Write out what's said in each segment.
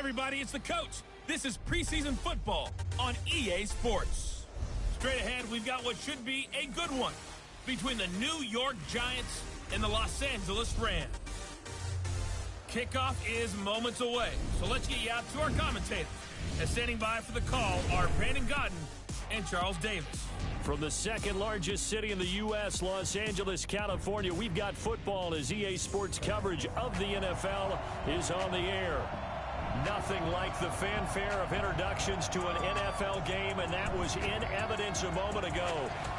everybody, it's the coach. This is preseason football on EA Sports. Straight ahead, we've got what should be a good one between the New York Giants and the Los Angeles Rams. Kickoff is moments away, so let's get you out to our commentators. And standing by for the call are Brandon Godden and Charles Davis. From the second largest city in the U.S., Los Angeles, California, we've got football as EA Sports coverage of the NFL is on the air. Nothing like the fanfare of introductions to an NFL game, and that was in evidence a moment ago.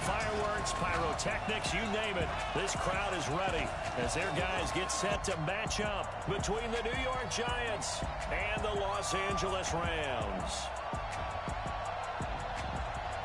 Fireworks, pyrotechnics, you name it. This crowd is ready as their guys get set to match up between the New York Giants and the Los Angeles Rams.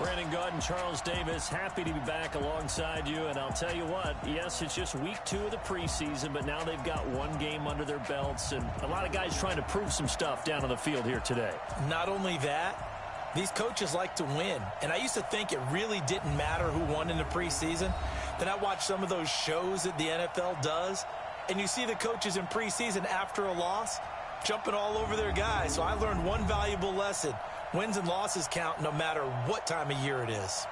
Brandon Godden, Charles Davis, happy to be back alongside you. And I'll tell you what, yes, it's just week 2 of the preseason, but now they've got one game under their belts. And a lot of guys trying to prove some stuff down on the field here today. Not only that, these coaches like to win. And I used to think it really didn't matter who won in the preseason. Then I watched some of those shows that the NFL does, and you see the coaches in preseason after a loss jumping all over their guys. So I learned one valuable lesson. Wins and losses count no matter what time of year it is.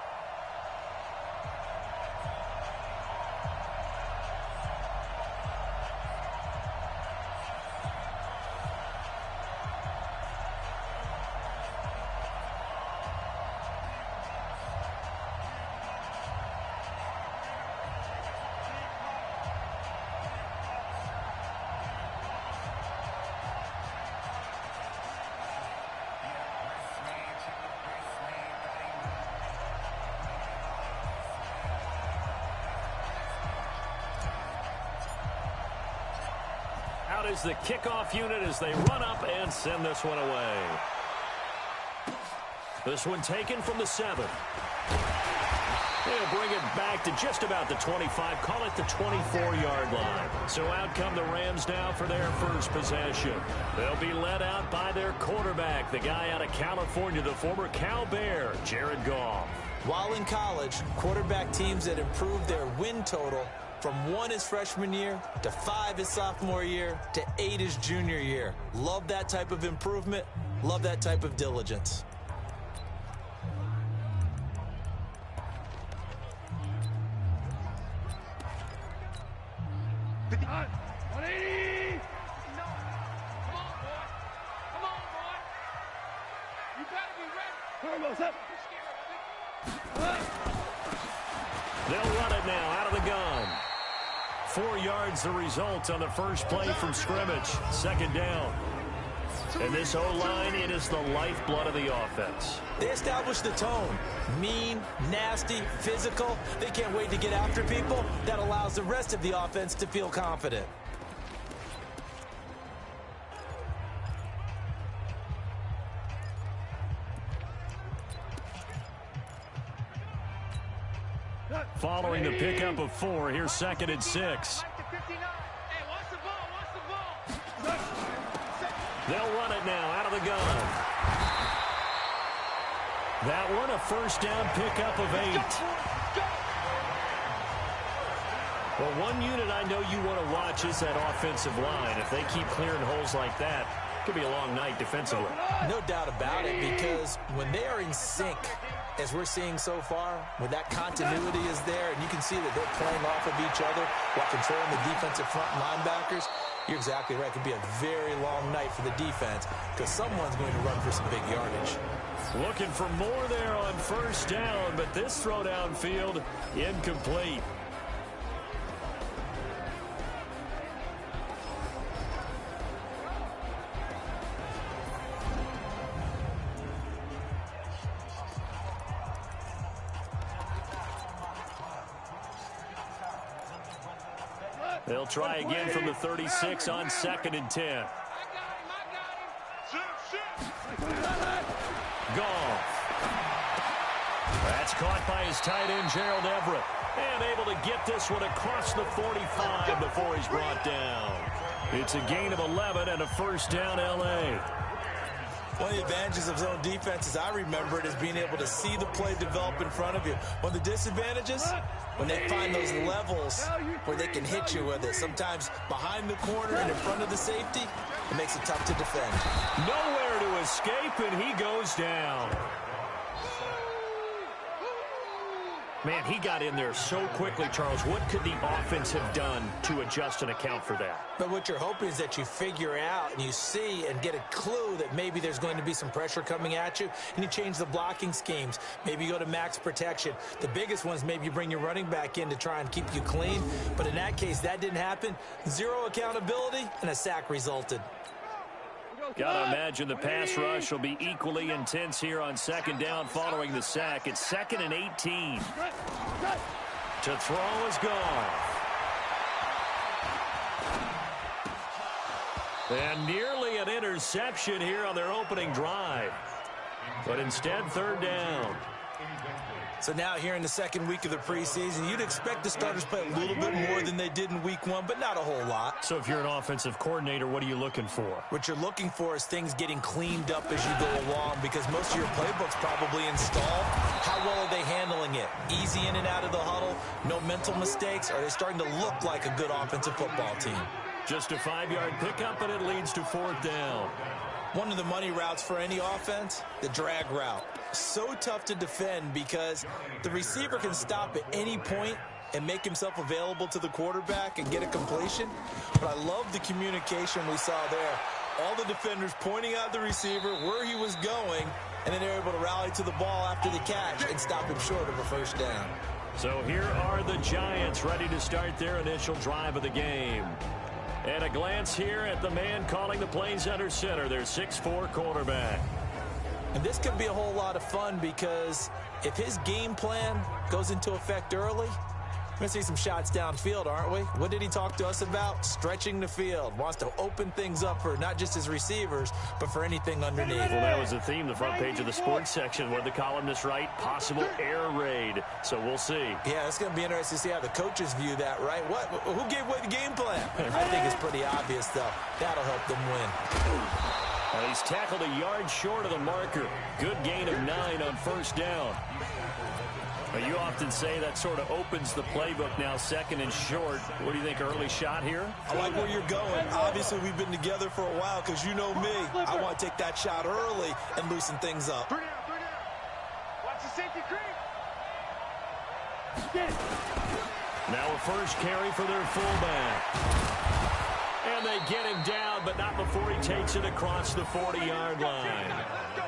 Is the kickoff unit as they run up and send this one away. This one taken from the 7. They'll bring it back to just about the 25, call it the 24-yard line. So out come the Rams now for their first possession. They'll be led out by their quarterback, the guy out of California, the former Cal Bear, Jared Goff. While in college, quarterback teams that improved their win total from 1 his freshman year to 5 his sophomore year to 8 his junior year. Love that type of improvement. Love that type of diligence. They'll run it now out of the gun. 4 yards the result on the first play from scrimmage. Second down. And this O-line, it is the lifeblood of the offense. They establish the tone. Mean, nasty, physical. They can't wait to get after people. That allows the rest of the offense to feel confident. Following the pickup of 4, here's 2nd and 6. They'll run it now out of the gun. That one a first down pickup of 8. Well, one unit I know you want to watch is that offensive line. If they keep clearing holes like that, it could be a long night defensively. No doubt about it, because when they are in sync, as we're seeing so far, when that continuity is there, and you can see that they're playing off of each other while controlling the defensive front linebackers, you're exactly right. It could be a very long night for the defense because someone's going to run for some big yardage. Looking for more there on first down, but this throw downfield incomplete. They'll try again from the 36 on 2nd and 10. Goff. That's caught by his tight end, Gerald Everett. And able to get this one across the 45 before he's brought down. It's a gain of 11 and a first down, L.A. One of the advantages of zone defense, as I remember it, is being able to see the play develop in front of you. One of the disadvantages, when they find those levels where they can hit you with it. Sometimes behind the corner and in front of the safety, it makes it tough to defend. Nowhere to escape, and he goes down. Man, he got in there so quickly, Charles. What could the offense have done to adjust and account for that? But what you're hoping is that you figure out and you see and get a clue that maybe there's going to be some pressure coming at you, and you change the blocking schemes. Maybe you go to max protection. The biggest ones, maybe you bring your running back in to try and keep you clean. But in that case, that didn't happen. Zero accountability, and a sack resulted. Gotta imagine the pass rush will be equally intense here on second down following the sack. It's 2nd and 18. To throw is gone. And nearly an interception here on their opening drive. But instead, 3rd down. So now here in the second week of the preseason, you'd expect the starters play a little bit more than they did in week 1, but not a whole lot. So if you're an offensive coordinator, what are you looking for? What you're looking for is things getting cleaned up as you go along, because most of your playbook's probably installed. How well are they handling it? Easy in and out of the huddle? No mental mistakes? Are they starting to look like a good offensive football team? Just a 5-yard pickup, and it leads to 4th down. One of the money routes for any offense, the drag route. So tough to defend because the receiver can stop at any point and make himself available to the quarterback and get a completion. But I love the communication we saw there. All the defenders pointing out the receiver, where he was going, and then they're able to rally to the ball after the catch and stop him short of a 1st down. So here are the Giants ready to start their initial drive of the game. And a glance here at the man calling the plays under center, their 6'4" quarterback. And this could be a whole lot of fun because if his game plan goes into effect early, we're going to see some shots downfield, aren't we? What did he talk to us about? Stretching the field. Wants to open things up for not just his receivers, but for anything underneath. Well, that was the theme, the front page of the sports section, where the columnists write possible air raid. So we'll see. Yeah, it's going to be interesting to see how the coaches view that, right? Who gave away the game plan? I think it's pretty obvious, though. That'll help them win. Well, he's tackled a yard short of the marker. Good gain of 9 on 1st down. You often say that sort of opens the playbook now, 2nd and short. What do you think, early shot here? I like where you're going. Obviously, we've been together for a while because you know me. I want to take that shot early and loosen things up. 3 down. Watch the safety creep. Now a first carry for their fullback. And they get him down, but not before he takes it across the 40-yard line.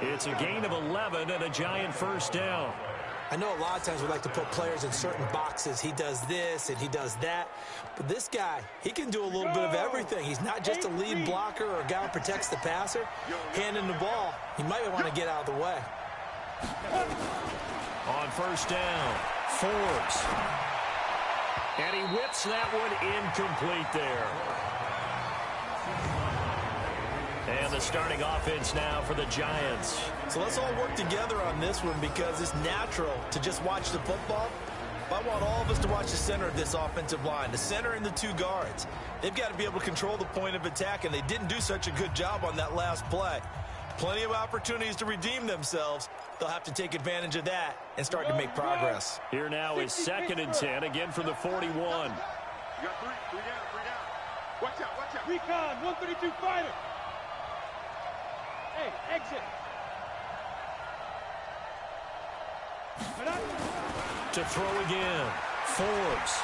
It's a gain of 11 and a Giant 1st down. I know a lot of times we like to put players in certain boxes. He does this and he does that. But this guy, he can do a little bit of everything. He's not just a lead blocker or a guy who protects the passer. Handing the ball, he might want to get out of the way. On 1st down, Forbes. And he whips that one incomplete there. And the starting offense now for the Giants. So let's all work together on this one because it's natural to just watch the football. But I want all of us to watch the center of this offensive line, the center and the 2 guards. They've got to be able to control the point of attack, and they didn't do such a good job on that last play. Plenty of opportunities to redeem themselves. They'll have to take advantage of that and start to make progress. Here now is 2nd and 10, again from the 41. You got 3 down. Watch out. Recon, 132 fighter. Hey, exit. To throw again, Forbes.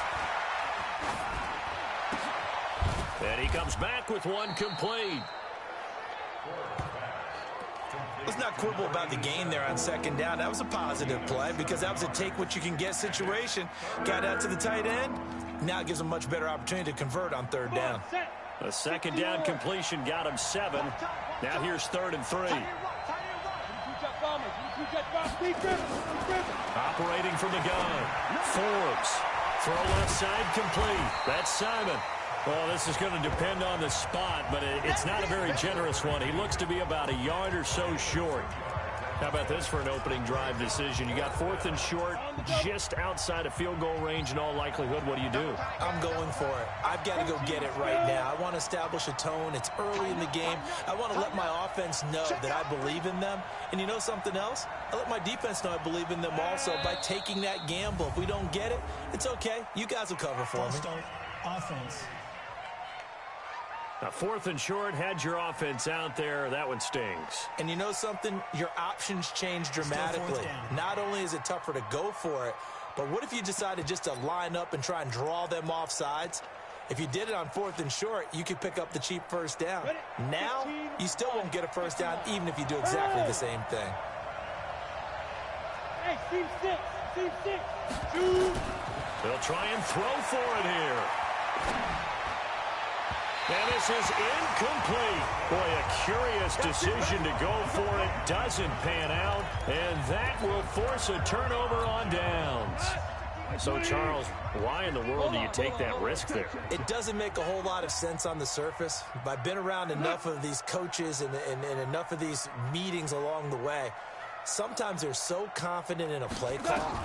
And he comes back with one complete. Let's not quibble about the gain there on 2nd down. That was a positive play because that was a take-what-you-can-get situation. Got out to the tight end. Now it gives him a much better opportunity to convert on 3rd down. A 2nd down completion got him 7. Now here's 3rd and 3. Operating from the gun. Forbes. Throw left side complete. That's Simon. Well, this is going to depend on the spot, but it's not a very generous one. He looks to be about a yard or so short. How about this for an opening drive decision? You got 4th and short, just outside of field goal range in all likelihood. What do you do? I'm going for it. I've got to go get it right now. I want to establish a tone. It's early in the game. I want to let my offense know that I believe in them. And you know something else? I let my defense know I believe in them also by taking that gamble. If we don't get it, it's okay. You guys will cover for me. Offense. Now, 4th and short, had your offense out there. That one stings. And you know something? Your options change dramatically. Not only is it tougher to go for it, but what if you decided just to line up and try and draw them off sides? If you did it on 4th and short, you could pick up the cheap first down. Now, you still won't get a first down even if you do exactly the same thing. Hey, team 6. Team 6. 2. They'll try and throw for it here. And this is incomplete. Boy, a curious decision to go for it. Doesn't pan out. And that will force a turnover on downs. So, Charles, why in the world do you take that risk there? It doesn't make a whole lot of sense on the surface. I've been around enough of these coaches and enough of these meetings along the way. Sometimes they're so confident in a play call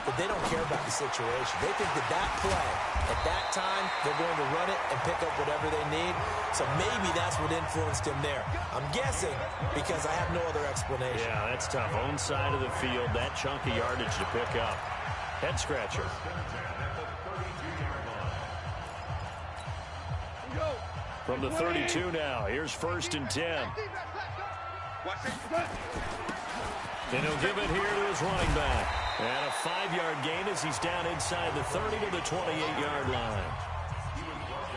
that they don't care about the situation. They think that play, at that time, they're going to run it and pick up whatever they need. So maybe that's what influenced him there. I'm guessing because I have no other explanation. Yeah, that's tough. Own side of the field, that chunk of yardage to pick up. Head scratcher. From the 32 now, here's 1st and 10. And he'll give it here to his running back. And a 5-yard gain as he's down inside the 30 to the 28-yard line.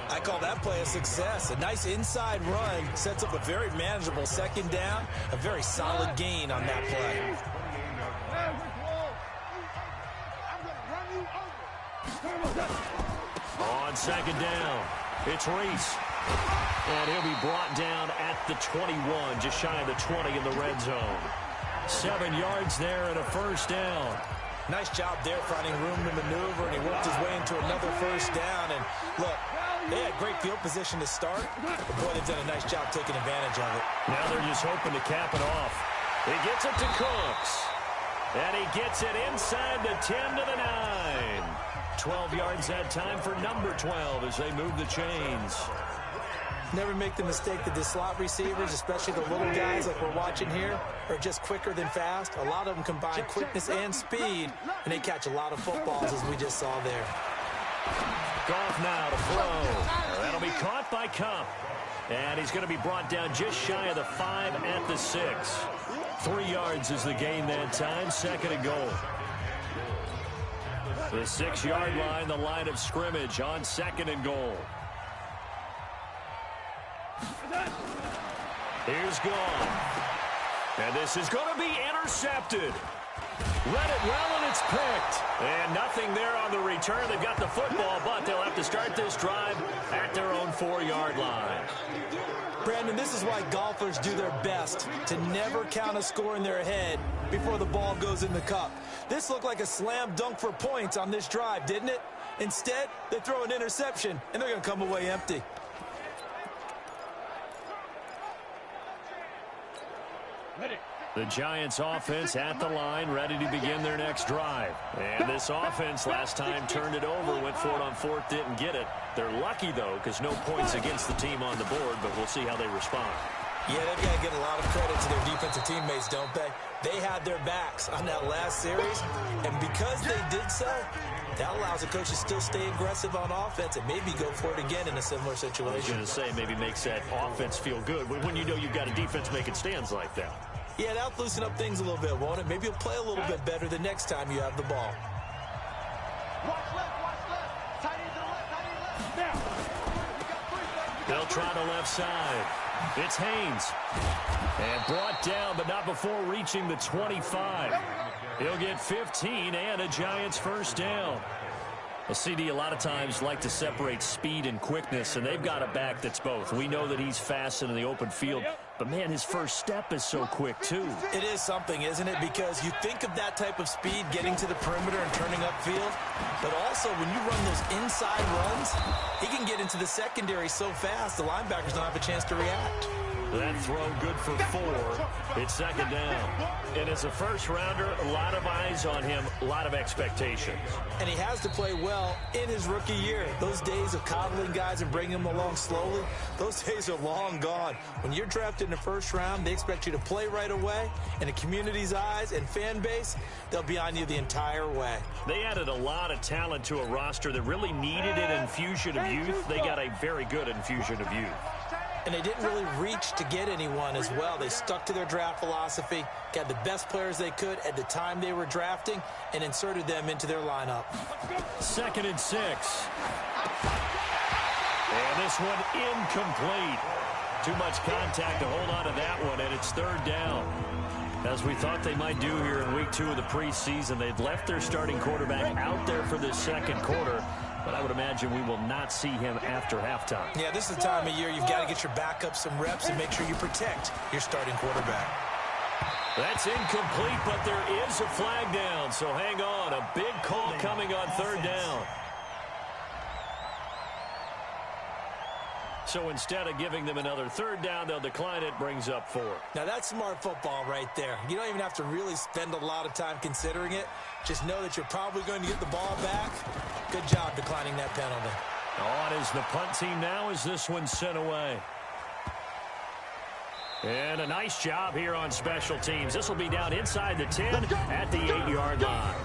I call that play a success. A nice inside run sets up a very manageable 2nd down. A very solid gain on that play. On 2nd down, it's Reese. And he'll be brought down at the 21, just shy of the 20 in the red zone. 7 yards there and a 1st down. Nice job there finding room to maneuver, and he worked his way into another 1st down. And look, they had great field position to start, but boy, they've done a nice job taking advantage of it. Now they're just hoping to cap it off. He gets it to Cooks. And he gets it inside the 10 to the 9. 12 yards that time for number 12 as they move the chains. Never make the mistake that the slot receivers, especially the little guys like we're watching here, are just quicker than fast. A lot of them combine quickness and speed, and they catch a lot of footballs, as we just saw there. Goff now to throw. That'll be caught by Cup. And he's going to be brought down just shy of the 5 at the 6. 3 yards is the gain that time. 2nd and goal. The 6-yard line, the line of scrimmage on 2nd and goal. Here's Gone. And this is going to be intercepted. Read it well, and it's picked. And nothing there on the return. They've got the football, but they'll have to start this drive at their own 4-yard line. Brandon, this is why golfers do their best to never count a score in their head before the ball goes in the cup. This looked like a slam dunk for points on this drive, didn't it? Instead, they throw an interception, and they're going to come away empty. The Giants offense at the line, ready to begin their next drive. And this offense last time turned it over, went for it on 4th, didn't get it. They're lucky, though, because no points against the team on the board, but we'll see how they respond. Yeah, they've got to get a lot of credit to their defensive teammates, don't they? They had their backs on that last series, and because they did so, that allows the coach to still stay aggressive on offense and maybe go for it again in a similar situation. I was going to say, maybe makes that offense feel good when you know you've got a defense making stands like that. Yeah, that'll loosen up things a little bit, won't it? Maybe you'll play a little bit better the next time you have the ball. Watch left. Tight end to the left, tight end left. Now. You got 3 seconds. They'll try the left side. It's Haynes. And brought down, but not before reaching the 25. He'll get 15 and a Giants 1st down. Well, CD, a lot of times like to separate speed and quickness, and they've got a back that's both. We know that he's fast in the open field, but, man, his first step is so quick, too. It is something, isn't it? Because you think of that type of speed getting to the perimeter and turning upfield, but also when you run those inside runs, he can get into the secondary so fast the linebackers don't have a chance to react. That throw good for 4. It's second down. And as a first-rounder, a lot of eyes on him, a lot of expectations. And he has to play well in his rookie year. Those days of coddling guys and bringing them along slowly, those days are long gone. When you're drafted in the first round, they expect you to play right away. And the community's eyes and fan base, they'll be on you the entire way. They added a lot of talent to a roster that really needed an infusion of youth. They got a very good infusion of youth. And they didn't really reach to get anyone as well. They stuck to their draft philosophy, got the best players they could at the time they were drafting, and inserted them into their lineup. 2nd and 6. And this one incomplete. Too much contact to hold on to that one, and it's 3rd down. As we thought they might do here in week 2 of the preseason, they'd left their starting quarterback out there for this second quarter. But I would imagine we will not see him after halftime. Yeah, this is the time of year you've got to get your backup some reps and make sure you protect your starting quarterback. That's incomplete, but there is a flag down, so hang on. A big call coming on 3rd down. So instead of giving them another 3rd down, they'll decline it, brings up 4. Now that's smart football right there. You don't even have to really spend a lot of time considering it. Just know that you're probably going to get the ball back. Good job declining that penalty. On is the punt team now as this one's sent away. And a nice job here on special teams. This will be down inside the 10 at the 8-yard line.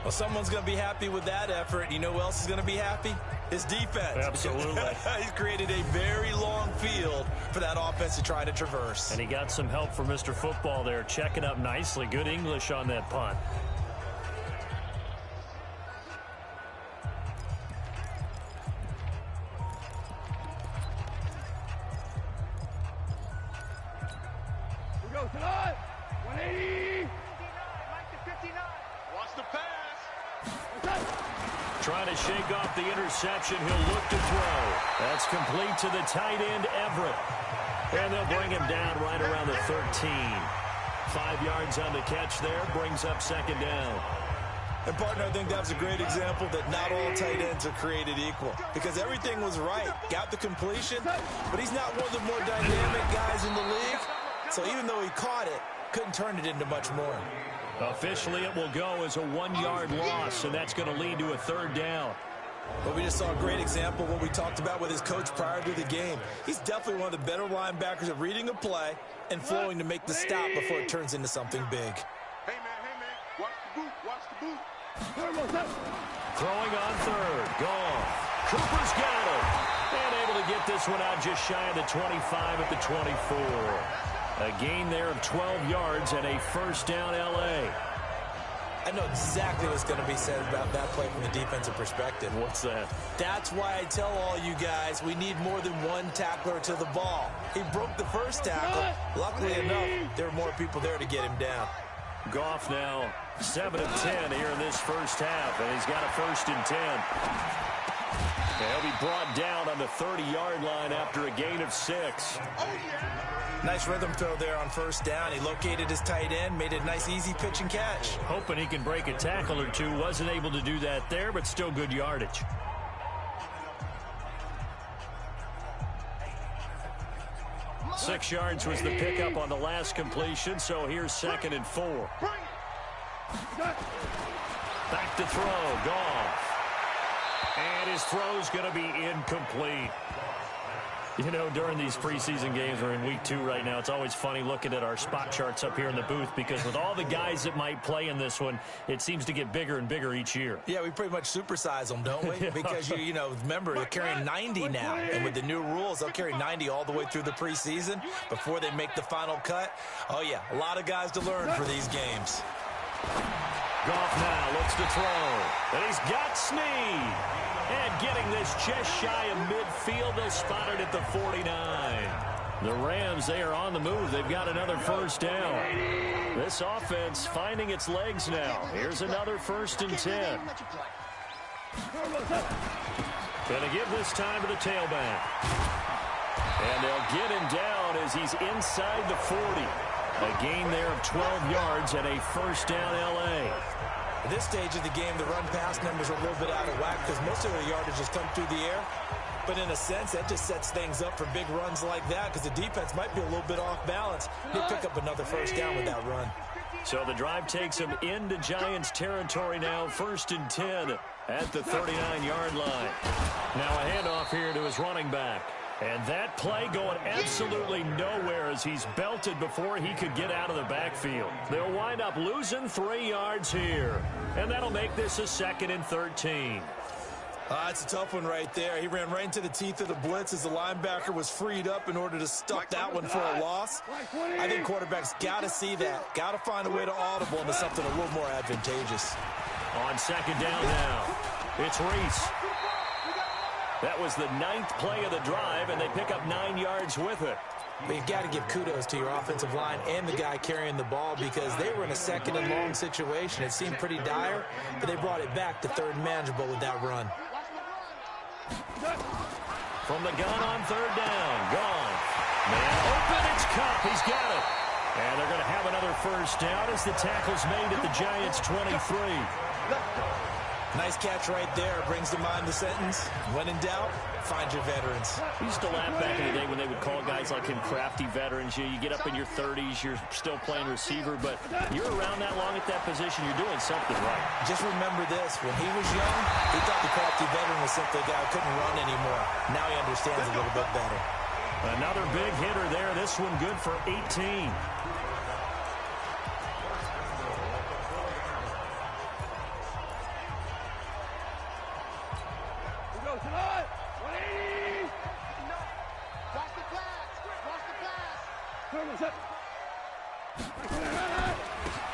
Well, someone's going to be happy with that effort. You know who else is going to be happy? His defense. Absolutely. He's created a very long field for that offense to try to traverse. And he got some help from Mr. Football there, checking up nicely. Good English on that punt. We go tonight. 180. 59. Watch the pass. Trying to shake off the interception. He'll look to throw. That's complete to the tight end, Everett. And they'll bring him down right around the 13. 5 yards on the catch there. Brings up second down. And, partner, I think that was a great example that not all tight ends are created equal. Because everything was right. Got the completion, but he's not one of the more dynamic guys in the league. So even though he caught it, couldn't turn it into much more. Officially, it will go as a 1-yard loss, and that's going to lead to a 3rd down. But we just saw a great example of what we talked about with his coach prior to the game. He's definitely one of the better linebackers at reading a play and flowing to make the stop before it turns into something big. Hey, man, watch the boot, watch the boot. Throwing on 3rd, gone. Cooper's got it, and able to get this one out just shy of the 25 at the 24. A gain there of 12 yards and a 1st down L.A. I know exactly what's going to be said about that play from the defensive perspective. What's that? That's why I tell all you guys we need more than one tackler to the ball. He broke the first tackle. Luckily enough, there were more people there to get him down. Goff now 7 of 10 here in this first half, and he's got a 1st and 10. And he'll be brought down on the 30-yard line after a gain of 6. Nice rhythm throw there on 1st down. He located his tight end, made a nice easy pitch and catch. Hoping he can break a tackle or two. Wasn't able to do that there, but still good yardage. Six yards was the pickup on the last completion, so here's 2nd and 4. Back to throw, Goff. And his throw's going to be incomplete. You know, during these preseason games, we're in week 2 right now, it's always funny looking at our spot charts up here in the booth because with all the guys that might play in this one, it seems to get bigger and bigger each year. Yeah, we pretty much supersize them, don't we? Because, you know, remember, they're carrying 90 now. And with the new rules, they'll carry 90 all the way through the preseason before they make the final cut. Oh, yeah, a lot of guys to learn for these games. Goff now looks to throw. And he's got Snead. And getting this just shy of midfield, they'll spot it at the 49. The Rams, they are on the move. They've got another 1st down. This offense finding its legs now. Here's another 1st and 10. Going to give this time to the tailback. And they'll get him down as he's inside the 40. A gain there of 12 yards and a 1st down L.A. At this stage of the game, the run-pass numbers are a little bit out of whack because most of the yardage has come through the air. But in a sense, that just sets things up for big runs like that because the defense might be a little bit off balance. They pick up another first down with that run. So the drive takes him into Giants territory now, 1st and 10 at the 39-yard line. Now a handoff here to his running back. And that play going absolutely nowhere as he's belted before he could get out of the backfield. They'll wind up losing 3 yards here. And that'll make this a 2nd and 13. It's a tough one right there. He ran right into the teeth of the blitz as the linebacker was freed up in order to stuff that one for a loss. I think quarterbacks got to see that. Got to find a way to audible into something a little more advantageous. On 2nd down now, it's Reese. That was the 9th play of the drive, and they pick up 9 yards with it. But you've got to give kudos to your offensive line and the guy carrying the ball because they were in a 2nd and long situation. It seemed pretty dire, but they brought it back to 3rd and manageable with that run. From the gun on 3rd down, gone. Man open, it's Cup, he's got it. And they're going to have another first down as the tackle's made at the Giants' 23. Nice catch right there. Brings to mind the sentence, when in doubt, find your veterans. We used to laugh back in the day when they would call guys like him crafty veterans. You get up in your 30s, you're still playing receiver, but you're around that long at that position, you're doing something right. Just remember this. When he was young, he thought the crafty veteran was simply a guy who couldn't run anymore. Now he understands a little bit better. Another big hitter there. This one good for 18.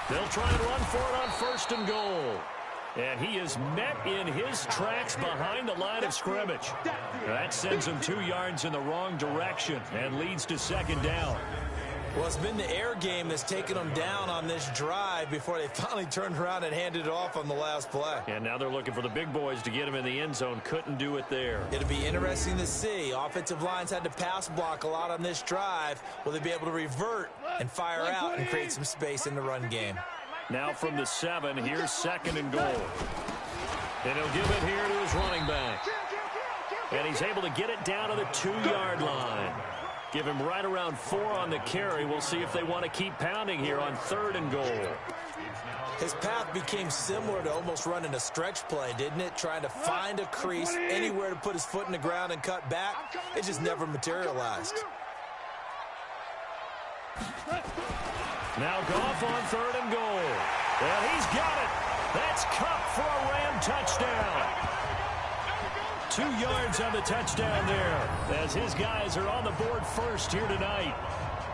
They'll try and run for it on 1st and goal. And he is met in his tracks behind the line of scrimmage. That sends him 2 yards in the wrong direction and leads to 2nd down. Well, it's been the air game that's taken them down on this drive before they finally turned around and handed it off on the last play. And now they're looking for the big boys to get him in the end zone. Couldn't do it there. It'll be interesting to see. Offensive lines had to pass block a lot on this drive. Will they be able to revert and fire out and create some space in the run game? Now from the 7, here's 2nd and goal. And he'll give it here to his running back. And he's able to get it down to the 2-yard line. Give him right around 4 on the carry. We'll see if they want to keep pounding here on 3rd and goal. His path became similar to almost running a stretch play, didn't it? Trying to find a crease, anywhere to put his foot in the ground and cut back. It just never materialized. Now Goff on 3rd and goal. And he's got it. That's Cup for a Ram touchdown. 2 yards on the touchdown there as his guys are on the board first here tonight.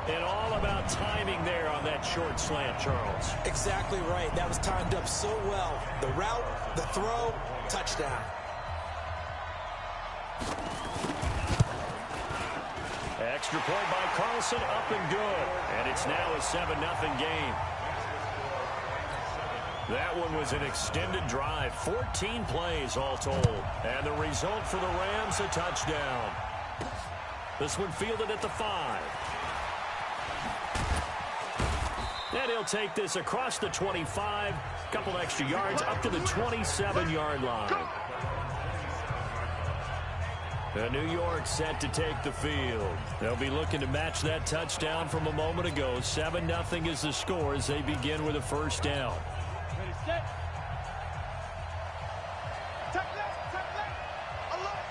And all about timing there on that short slant, Charles. Exactly right. That was timed up so well. The route, the throw, touchdown. Extra point by Carlson, up and good. And it's now a 7-0 game. That one was an extended drive, 14 plays all told. And the result for the Rams, a touchdown. This one fielded at the 5. And he'll take this across the 25, a couple extra yards up to the 27-yard line. New York set to take the field. They'll be looking to match that touchdown from a moment ago. 7-0 is the score as they begin with a first down. Ready, set. Take that. Alert.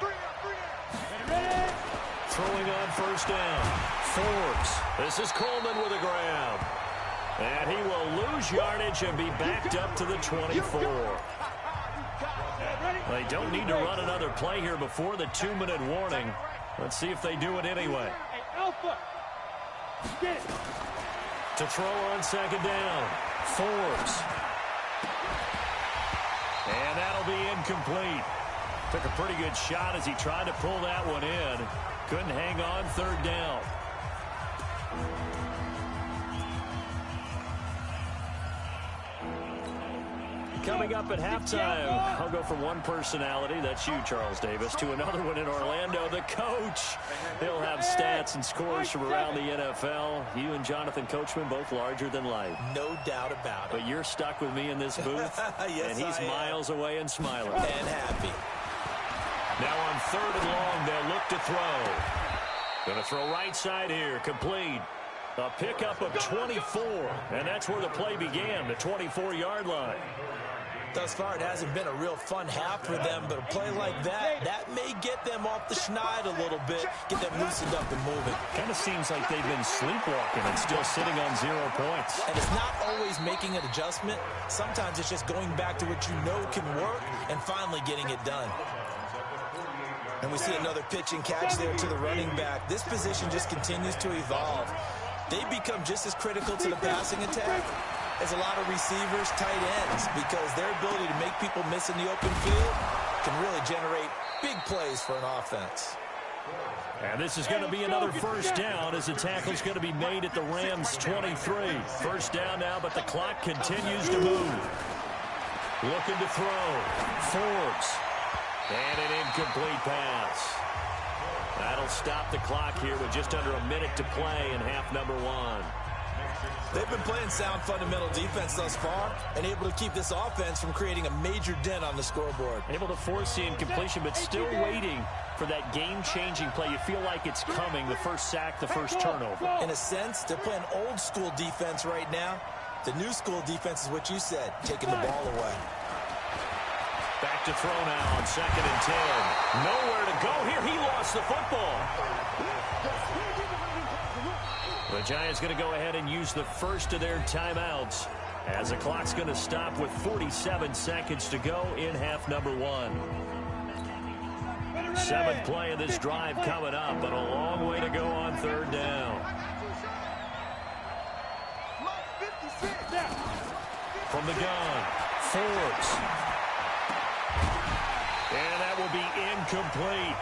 3 down. Ready. Throwing on first down. Forbes. This is Coleman with a grab. And he will lose yardage and be backed up to the 24. They don't need to run another play here before the 2-minute warning. Let's see if they do it anyway. To throw on 2nd down. Forbes. And that'll be incomplete. Took a pretty good shot as he tried to pull that one in. Couldn't hang on 3rd down. Coming up at halftime, I'll go from one personality, that's you, Charles Davis, to another one in Orlando, the coach. He'll have stats and scores from around the NFL. You and Jonathan Coachman, both larger than life. No doubt about it. But you're stuck with me in this booth, yes, and he's miles away and smiling. And happy. Now on 3rd and long, they'll look to throw. Going to throw right side here, complete. A pickup of 24, and that's where the play began, the 24-yard line. Thus far, it hasn't been a real fun half for them, but a play like that may get them off the schneid a little bit, get them loosened up and moving. Kind of seems like they've been sleepwalking and still sitting on 0 points. And it's not always making an adjustment. Sometimes it's just going back to what you know can work and finally getting it done. And we see another pitch and catch there to the running back. This position just continues to evolve. They become just as critical to the passing attack as a lot of receivers, tight ends, because their ability to make people miss in the open field can really generate big plays for an offense. And this is going to be another first down as the tackle's going to be made at the Rams' 23. First down now, but the clock continues to move. Looking to throw. Forbes. And an incomplete pass. That'll stop the clock here with just under a minute to play in half number 1. They've been playing sound fundamental defense thus far and able to keep this offense from creating a major dent on the scoreboard. Able to force the incompletion, but still waiting for that game-changing play. You feel like it's coming, the first sack, the first turnover. In a sense, they're playing old-school defense right now. The new-school defense is what you said, taking the ball away. Back to throw now on 2nd and 10. Nowhere to go here. He lost the football. The Giants going to go ahead and use the first of their timeouts as the clock's going to stop with 47 seconds to go in half number 1. 7th play of this drive coming up, but a long way to go on 3rd down. From the gun, Forbes. And that will be incomplete.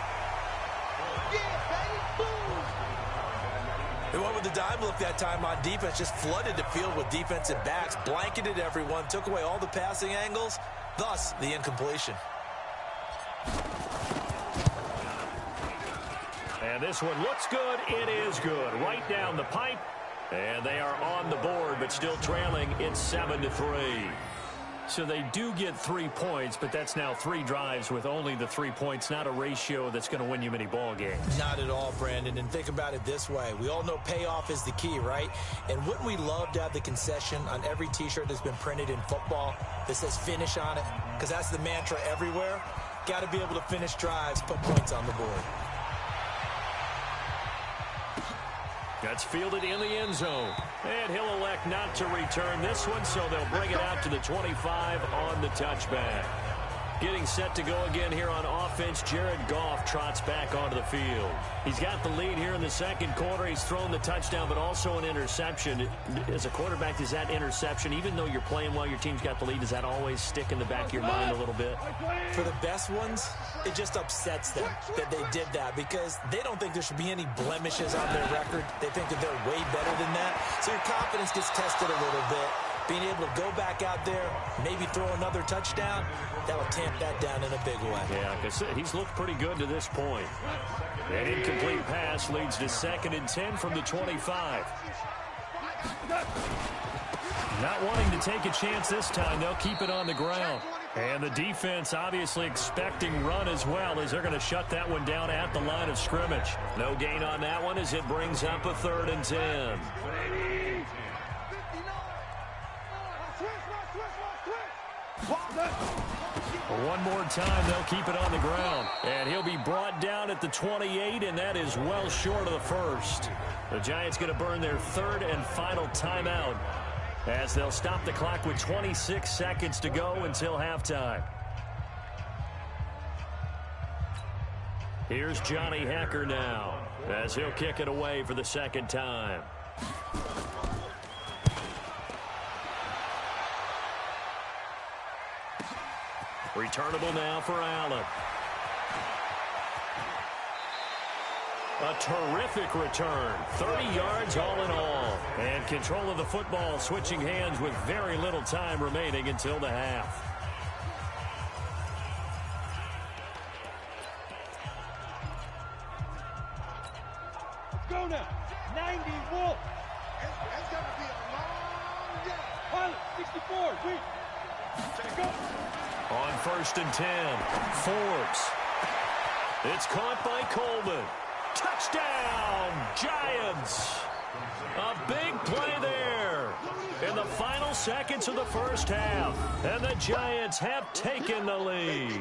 They went with the dime look that time on defense, just flooded the field with defensive backs, blanketed everyone, took away all the passing angles, thus the incompletion. And this one looks good. It is good. Right down the pipe. And they are on the board, but still trailing. It's 7-3. So they do get 3 points, but that's now 3 drives with only the 3 points, not a ratio that's going to win you many ball games. Not at all, Brandon. And think about it this way. We all know payoff is the key, right? And wouldn't we love to have the concession on every T-shirt that's been printed in football that says finish on it? Because that's the mantra everywhere. Got to be able to finish drives, put points on the board. That's fielded in the end zone. And he'll elect not to return this one, so they'll bring it out to the 25 on the touchback. Getting set to go again here on offense, Jared Goff trots back onto the field. He's got the lead here in the second quarter. He's thrown the touchdown, but also an interception. As a quarterback, is that interception, even though you're playing well, your team's got the lead, does that always stick in the back of your mind a little bit? For the best ones, it just upsets them that they did that because they don't think there should be any blemishes on their record. They think that they're way better than that. So your confidence gets tested a little bit. Being able to go back out there, maybe throw another touchdown, that'll tamp that down in a big way. Yeah, like I said, he's looked pretty good to this point. An incomplete pass leads to 2nd and 10 from the 25. Not wanting to take a chance this time, they'll keep it on the ground. And the defense obviously expecting run as well as they're going to shut that one down at the line of scrimmage. No gain on that one as it brings up a 3rd and 10. One more time, they'll keep it on the ground. And he'll be brought down at the 28, and that is well short of the first. The Giants going to burn their 3rd and final timeout as they'll stop the clock with 26 seconds to go until halftime. Here's Johnny Hecker now as he'll kick it away for the 2nd time. Returnable now for Allen. A terrific return. 30 yards all in all. And control of the football switching hands with very little time remaining until the half. Let's go now. 90 Wolf. It's going to be a long day. Pilot, 64. Wait. Go. On 1st and 10, Forbes. It's caught by Coleman. Touchdown, Giants. A big play there in the final seconds of the first half. And the Giants have taken the lead.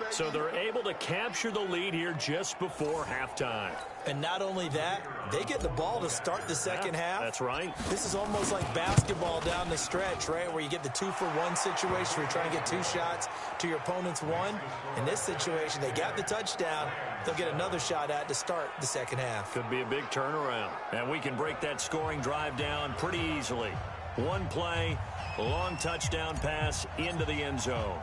So they're able to capture the lead here just before halftime. And not only that, they get the ball to start the second half. That's right. This is almost like basketball down the stretch, right, where you get the 2-for-1 situation where you're trying to get 2 shots to your opponent's 1. In this situation, they got the touchdown. They'll get another shot at to start the second half. Could be a big turnaround. And we can break that scoring drive down pretty easily. One play, long touchdown pass into the end zone.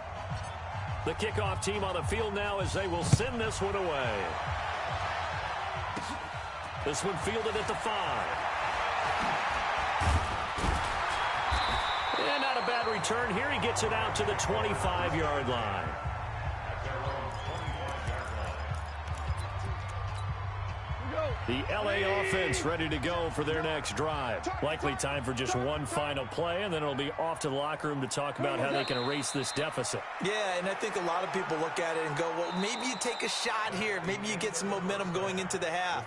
The kickoff team on the field now as they will send this one away. This one fielded at the 5. And not a bad return here. He gets it out to the 25-yard line. The LA offense ready to go for their next drive. Likely time for just one final play, and then it'll be off to the locker room to talk about how they can erase this deficit. Yeah, and I think a lot of people look at it and go, well, maybe you take a shot here. Maybe you get some momentum going into the half.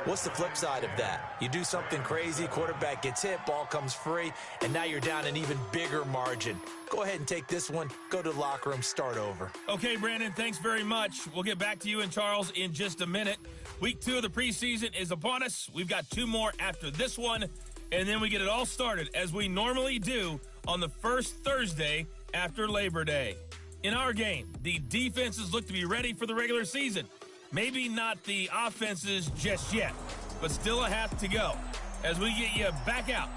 What's the flip side of that? You do something crazy, quarterback gets hit, ball comes free, and now you're down an even bigger margin. Go ahead and take this one, go to the locker room, start over. Okay, Brandon, thanks very much. We'll get back to you and Charles in just a minute. Week 2 of the preseason is upon us. We've got 2 more after this one, and then we get it all started, as we normally do, on the first Thursday after Labor Day. In our game, the defenses look to be ready for the regular season. Maybe not the offenses just yet, but still a half to go as we get you back out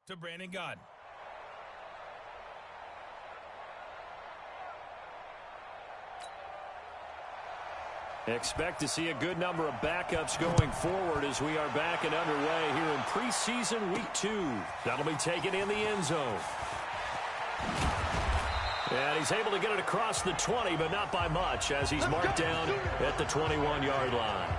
to Brandon Gaudin. Expect to see a good number of backups going forward as we are back and underway here in preseason week 2. That'll be taken in the end zone. And he's able to get it across the 20, but not by much as he's marked down at the 21-yard line.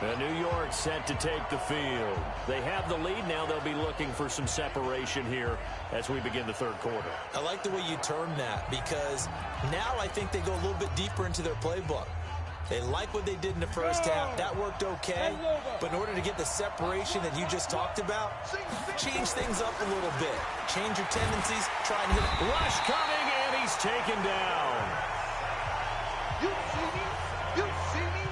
And New York set to take the field. They have the lead. Now they'll be looking for some separation here as we begin the third quarter. I like the way you term that because now I think they go a little bit deeper into their playbook. They like what they did in the first half. That worked okay. But in order to get the separation that you just talked about, change things up a little bit. Change your tendencies. Try and hit it. Rush coming, and he's taken down. You see me? You see me?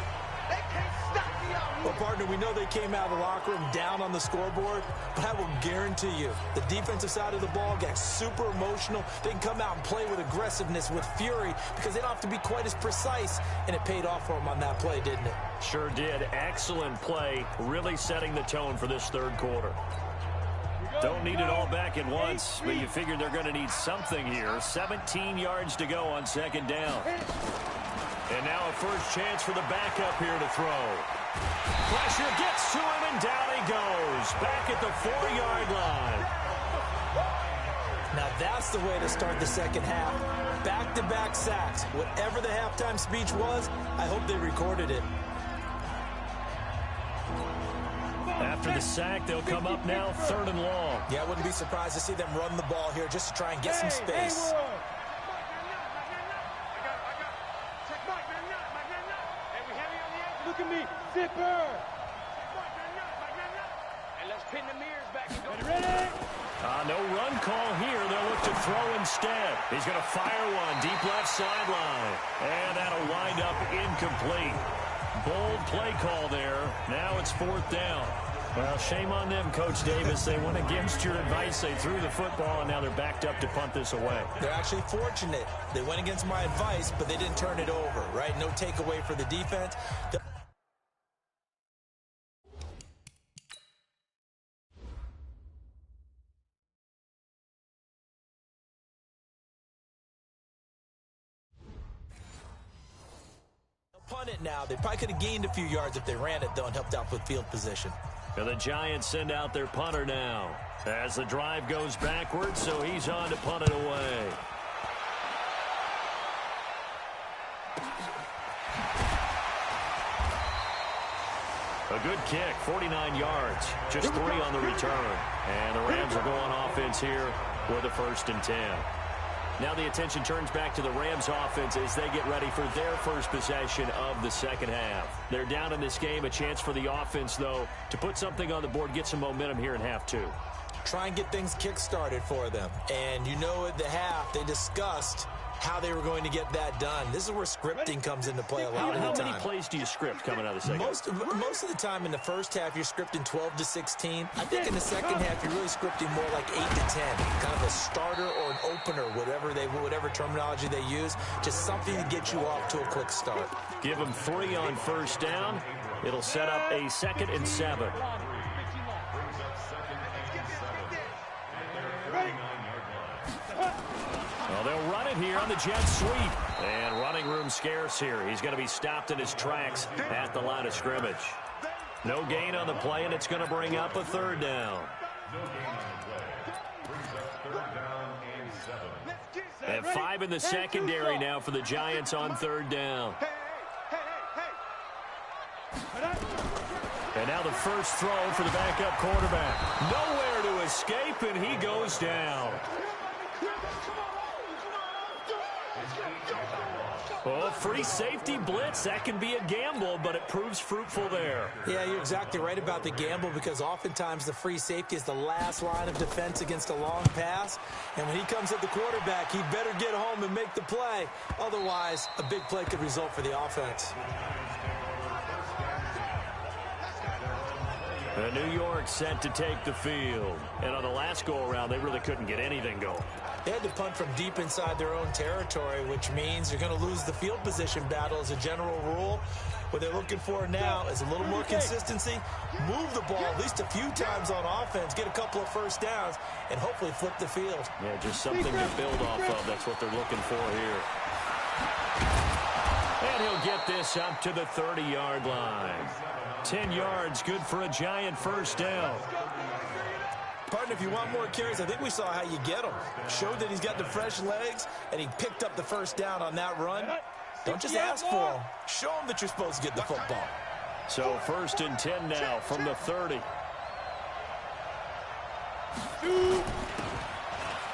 They can't stop me out here. Well, partner, we know they came out of the locker room down on the scoreboard, but I will guarantee you the defensive side of the ball got super emotional. They can come out and play with aggressiveness, with fury, because they don't have to be quite as precise, and it paid off for them on that play, didn't it? Sure did. Excellent play, really setting the tone for this third quarter. Don't need it all back at once, but you figure they're going to need something here. 17 yards to go on second down. And now a first chance for the backup here to throw. Pressure gets to him, and down he goes. Back at the 4-yard line. Now that's the way to start the second half. Back-to-back sacks. Whatever the halftime speech was, I hope they recorded it. After the sack, they'll come up now, 3rd and long. Yeah, I wouldn't be surprised to see them run the ball here just to try and get some space. Look at me, zipper. And let's pin the mirrors back and go. Ready? No run call here. They'll look to throw instead. He's going to fire one deep left sideline. And that'll wind up incomplete. Bold play call there. Now it's 4th down. Well, shame on them, Coach Davis. They went against your advice. They threw the football, and now they're backed up to punt this away. They're actually fortunate. They went against my advice, but they didn't turn it over, right? No takeaway for the defense. Punt it now. They probably could have gained a few yards if they ran it, though, and helped out with field position. And the Giants send out their punter now as the drive goes backwards, so he's on to punt it away. A good kick, 49 yards, just 3 on the return. And the Rams are going offense here with a 1st and 10. Now the attention turns back to the Rams offense as they get ready for their first possession of the second half. They're down in this game. A chance for the offense, though, to put something on the board, get some momentum here in half 2. Try and get things kick-started for them. And you know at the half, they discussed how they were going to get that done. This is where scripting comes into play a lot of the time. How many plays do you script coming out of the second? Most of the time in the first half, you're scripting 12 to 16. I think in the second half, you're really scripting more like 8 to 10. Kind of a starter or an opener, whatever terminology they use. Just something to get you off to a quick start. Give them 3 on first down. It'll set up a 2nd and 7. Well, they'll run it here on the jet sweep. And running room scarce here. He's going to be stopped in his tracks at the line of scrimmage. No gain on the play, and it's going to bring up a 3rd down. And 5 in the secondary now for the Giants on 3rd down. And now the first throw for the backup quarterback. Nowhere to escape, and he goes down. Oh, free safety blitz. That can be a gamble, but it proves fruitful there. Yeah, you're exactly right about the gamble because oftentimes the free safety is the last line of defense against a long pass. And when he comes at the quarterback, he better get home and make the play. Otherwise, a big play could result for the offense. New York set to take the field. And on the last go-around, they really couldn't get anything going. They had to punt from deep inside their own territory, which means you're going to lose the field position battle as a general rule. What they're looking for now is a little more consistency, move the ball at least a few times on offense, get a couple of first downs, and hopefully flip the field. Yeah, just something to build off of. That's what they're looking for here. And he'll get this up to the 30-yard line. 10 yards, good for a Giant first down. Partner, if you want more carries, I think we saw how you get them. Showed that he's got the fresh legs, and he picked up the first down on that run. Don't just ask for him. Show him that you're supposed to get the football. So 1st and 10 now from the 30.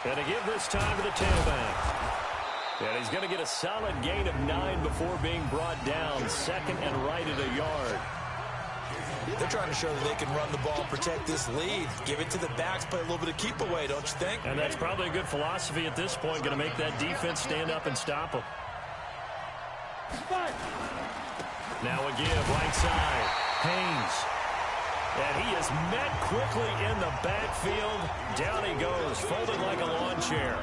And to give this time to the tailback. And he's going to get a solid gain of 9 before being brought down. 2nd and right at a yard. They're trying to show that they can run the ball, protect this lead. Give it to the backs, play a little bit of keep away, don't you think? And that's probably a good philosophy at this point. Going to make that defense stand up and stop them. Now a give, right side. Haynes. And he is met quickly in the backfield. Down he goes, folded like a lawn chair.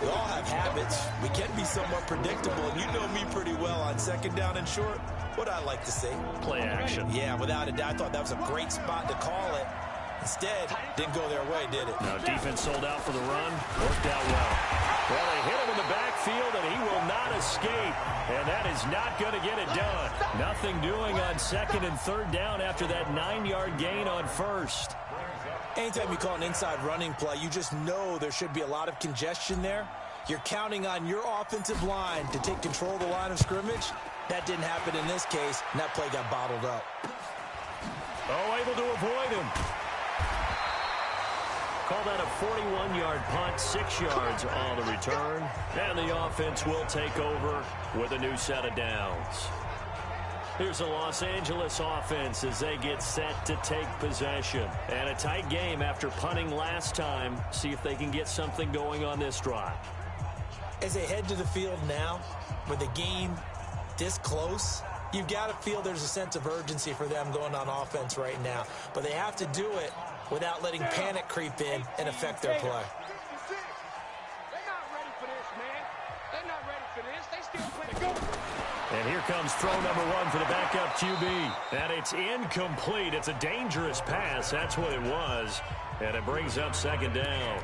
We all have habits. We can be somewhat predictable, and you know me pretty well on 2nd down and short. What I like to see. Play action. Yeah, without a doubt. I thought that was a great spot to call it. Instead, didn't go their way, did it? Now defense sold out for the run. Worked out well. Well, they hit him in the backfield, and he will not escape. And that is not going to get it done. Nothing doing on 2nd and 3rd down after that 9-yard gain on 1st. Anytime you call an inside running play, you just know there should be a lot of congestion there. You're counting on your offensive line to take control of the line of scrimmage. That didn't happen in this case, and that play got bottled up. Oh, able to avoid him. Call that a 41-yard punt, 6 yards on the return. And the offense will take over with a new set of downs. Here's the Los Angeles offense as they get set to take possession. And a tight game after punting last time. See if they can get something going on this drive. As they head to the field now, with the game this close, you've got to feel there's a sense of urgency for them going on offense right now. But they have to do it without letting panic creep in and affect their play. They're not ready for this, man. They're not ready for this. They still play. And here comes throw number 1 for the backup QB. And it's incomplete. It's a dangerous pass. That's what it was. And it brings up 2nd down.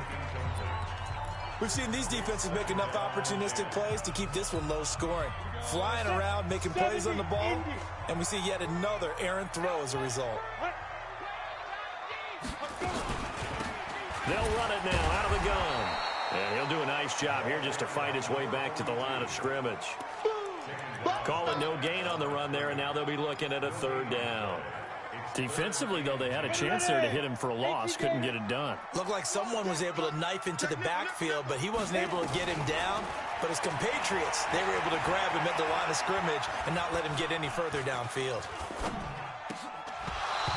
We've seen these defenses make enough opportunistic plays to keep this one low scoring. Flying around, making plays on the ball, and we see yet another errant throw as a result. They'll run it now out of the gun. And he'll do a nice job here just to fight his way back to the line of scrimmage. Call it no gain on the run there, and now they'll be looking at a 3rd down. Defensively, though, they had a chance there to hit him for a loss. Couldn't get it done. Looked like someone was able to knife into the backfield, but he wasn't able to get him down. But his compatriots, they were able to grab him at the line of scrimmage and not let him get any further downfield.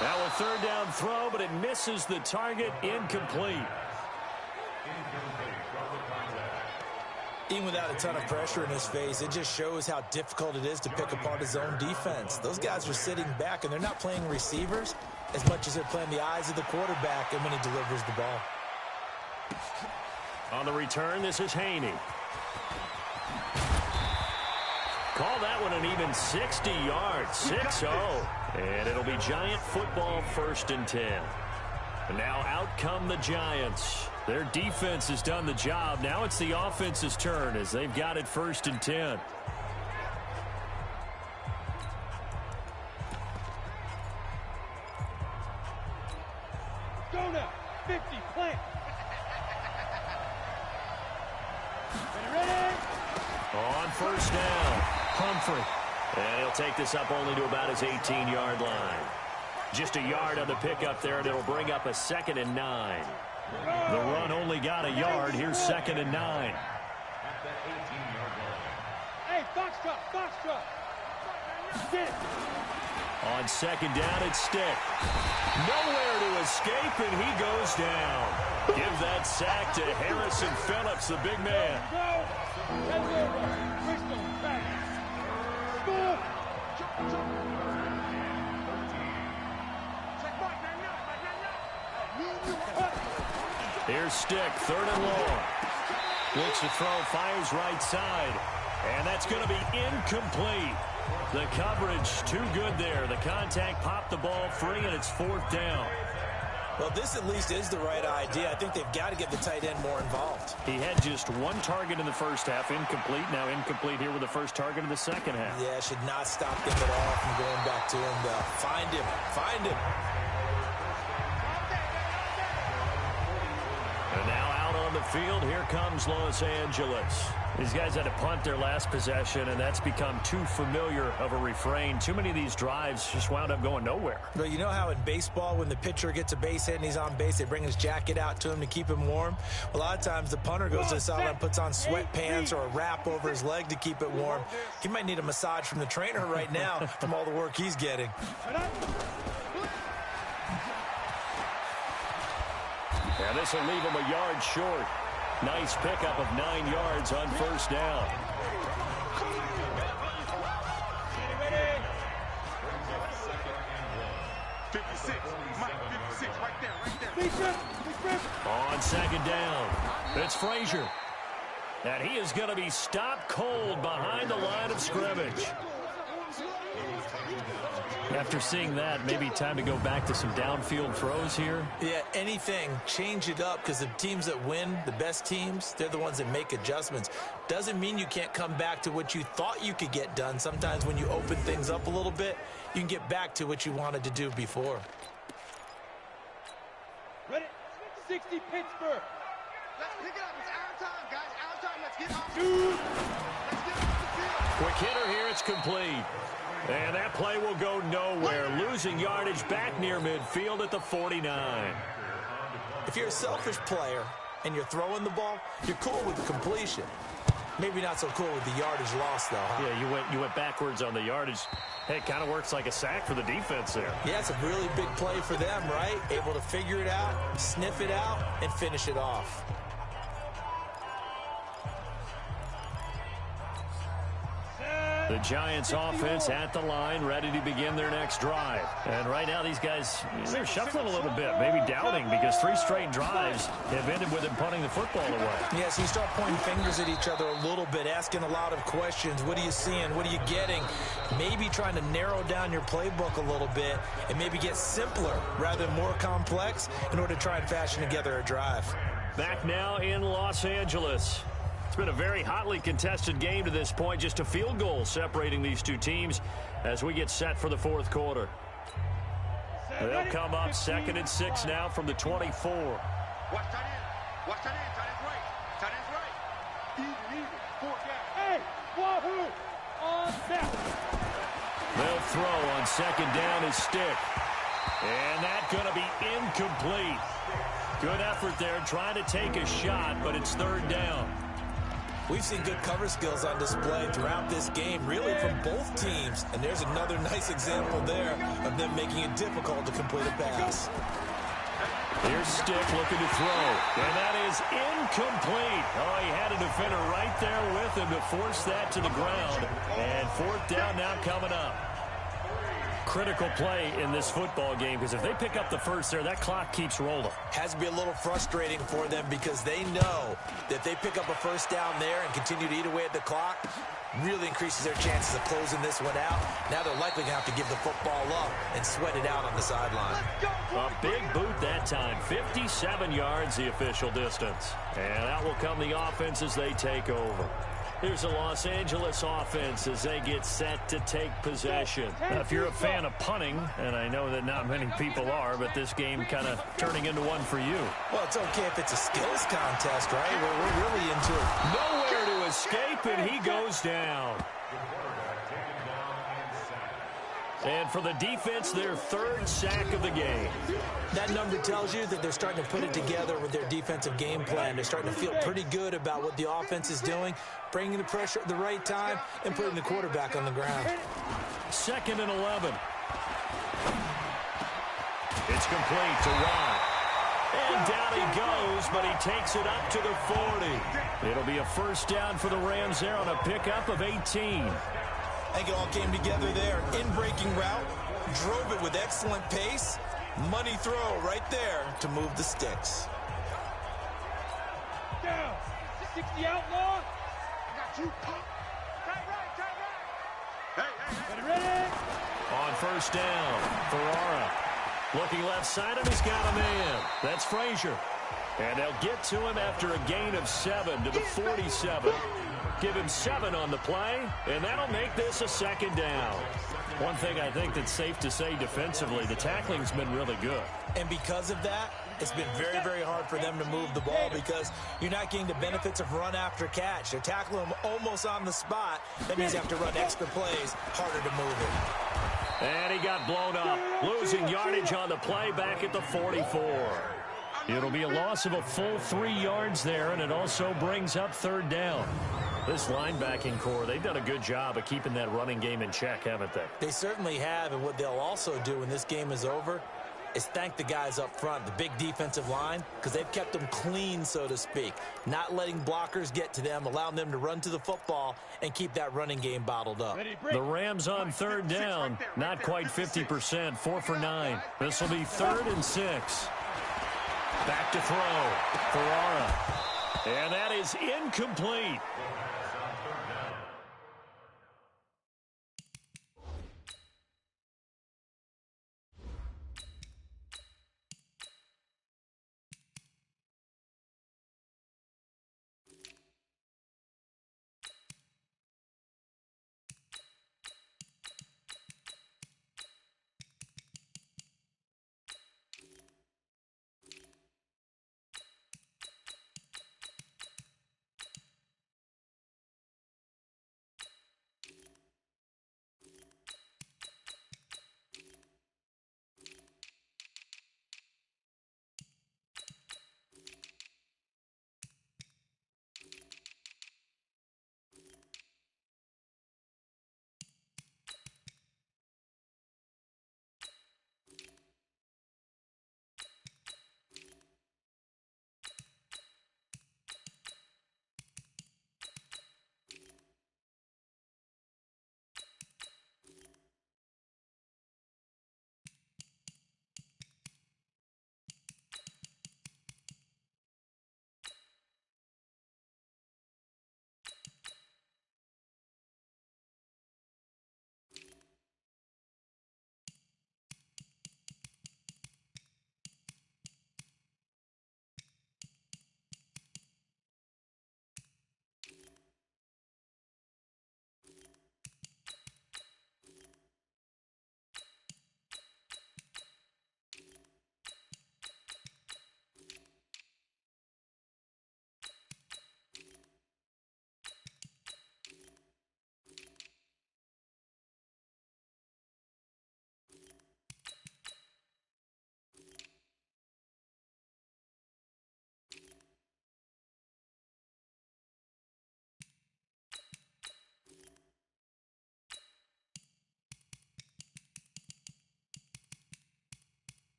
Now a 3rd down throw, but it misses the target. Incomplete. Even without a ton of pressure in his face, it just shows how difficult it is to pick apart his own defense. Those guys are sitting back, and they're not playing receivers as much as they're playing the eyes of the quarterback and when he delivers the ball. On the return, this is Haney. Call that one an even 60 yards, 6-0. And it'll be Giant football 1st and 10. And now out come the Giants. Their defense has done the job. Now it's the offense's turn as they've got it 1st and 10. Go now. 50, plant. Ready? On 1st down, Humphrey. And he'll take this up only to about his 18-yard line. Just a yard on the pickup there, and it'll bring up a 2nd and 9. The run only got a yard. Here's 2nd and 9. Hey, box truck. Stick. On 2nd down, it's Stick. Nowhere to escape, and he goes down. Give that sack to Harrison Phillips, the big man. Here's Stick, 3rd and long. Looks to throw, fires right side. And that's going to be incomplete. The coverage too good there. The contact popped the ball free, and it's 4th down. Well, this at least is the right idea. I think they've got to get the tight end more involved. He had just 1 target in the first half, incomplete. Now incomplete here with the first target of the second half. Yeah, should not stop them at all from going back to him, though. Find him. Find him. And now out on the field, here comes Los Angeles. These guys had to punt their last possession, and that's become too familiar of a refrain. Too many of these drives just wound up going nowhere. Well, you know how in baseball, when the pitcher gets a base hit and he's on base, they bring his jacket out to him to keep him warm? A lot of times the punter goes to the sideline and puts on sweatpants or a wrap over his leg to keep it warm. He might need a massage from the trainer right now from all the work he's getting. Yeah, this will leave him a yard short. Nice pickup of 9 yards on 1st down. On 2nd down, it's Frazier. And he is going to be stopped cold behind the line of scrimmage. After seeing that, maybe time to go back to some downfield throws here. Yeah, anything. Change it up, because the teams that win, the best teams, they're the ones that make adjustments. Doesn't mean you can't come back to what you thought you could get done. Sometimes when you open things up a little bit, you can get back to what you wanted to do before. Ready? 60 Pittsburgh. Let's pick it up. It's our time, guys. Our time. Let's get off the field. Let's get off the field. Quick hitter here. It's complete. And that play will go nowhere. Losing yardage back near midfield at the 49. If you're a selfish player and you're throwing the ball, you're cool with the completion. Maybe not so cool with the yardage loss, though, huh? Yeah, you went backwards on the yardage. Hey, it kind of works like a sack for the defense there. Yeah, it's a really big play for them, right? Able to figure it out, sniff it out, and finish it off. The Giants offense at the line, ready to begin their next drive. And right now these guys, they're shuffling a little bit, maybe doubting, because 3 straight drives have ended with them punting the football away. Yes, you start pointing fingers at each other a little bit, asking a lot of questions. What are you seeing? What are you getting? Maybe trying to narrow down your playbook a little bit and maybe get simpler rather than more complex in order to try and fashion together a drive. Back now in Los Angeles. It's been a very hotly contested game to this point. Just a field goal separating these two teams as we get set for the 4th quarter. They'll come up 2nd and 6 now from the 24. Watch tight end. Watch tight end. Tight end's right. Tight end's right. Easy. 4 down. Hey, wahoo! On that. They'll throw on 2nd down his Stick. And that's going to be incomplete. Good effort there trying to take a shot, but it's 3rd down. We've seen good cover skills on display throughout this game, really from both teams. And there's another nice example there of them making it difficult to complete a pass. Here's Stick looking to throw. And that is incomplete. Oh, he had a defender right there with him to force that to the ground. And 4th down now coming up. Critical play in this football game, because if they pick up the first there, that clock keeps rolling. Has to be a little frustrating for them because they know that if they pick up a 1st down there and continue to eat away at the clock, really increases their chances of closing this one out. Now they're likely going to have to give the football up and sweat it out on the sideline. A big boot that time. 57 yards the official distance. And out will come the offense as they take over. Here's the Los Angeles offense as they get set to take possession. Now, if you're a fan of punting, and I know that not many people are, but this game kind of turning into one for you. Well, it's okay if it's a skills contest, right? We're really into it. Nowhere to escape, and he goes down. And for the defense, their 3rd sack of the game. That number tells you that they're starting to put it together with their defensive game plan. They're starting to feel pretty good about what the offense is doing, bringing the pressure at the right time, and putting the quarterback on the ground. 2nd and 11. It's complete to Watt. And down he goes, but he takes it up to the 40. It'll be a 1st down for the Rams there on a pickup of 18. I think it all came together there. In-breaking route, drove it with excellent pace, Money throw right there to move the sticks. Down. 60 outlaw. Got you. Tight right. Ready. On first down, Ferrara. Looking left side, and he's got a man. That's Frazier. And they'll get to him after a gain of 7 to the 47. Give him 7 on the play, and that'll make this a second down. One thing I think that's safe to say defensively, the tackling's been really good. And because of that, it's been very, very hard for them to move the ball because you're not getting the benefits of run after catch. They're tackling them almost on the spot. That means you have to run extra plays, harder to move it. And he got blown up, losing yardage on the play back at the 44. It'll be a loss of a full 3 yards there, and it also brings up third down. This linebacking core, they've done a good job of keeping that running game in check, haven't they? They certainly have, and what they'll also do when this game is over is thank the guys up front, the big defensive line, because they've kept them clean, so to speak, not letting blockers get to them, allowing them to run to the football and keep that running game bottled up. The Rams on third down, not quite 50%, 4 for 9. This will be 3rd and 6. Back to throw, Ferrara. And that is incomplete.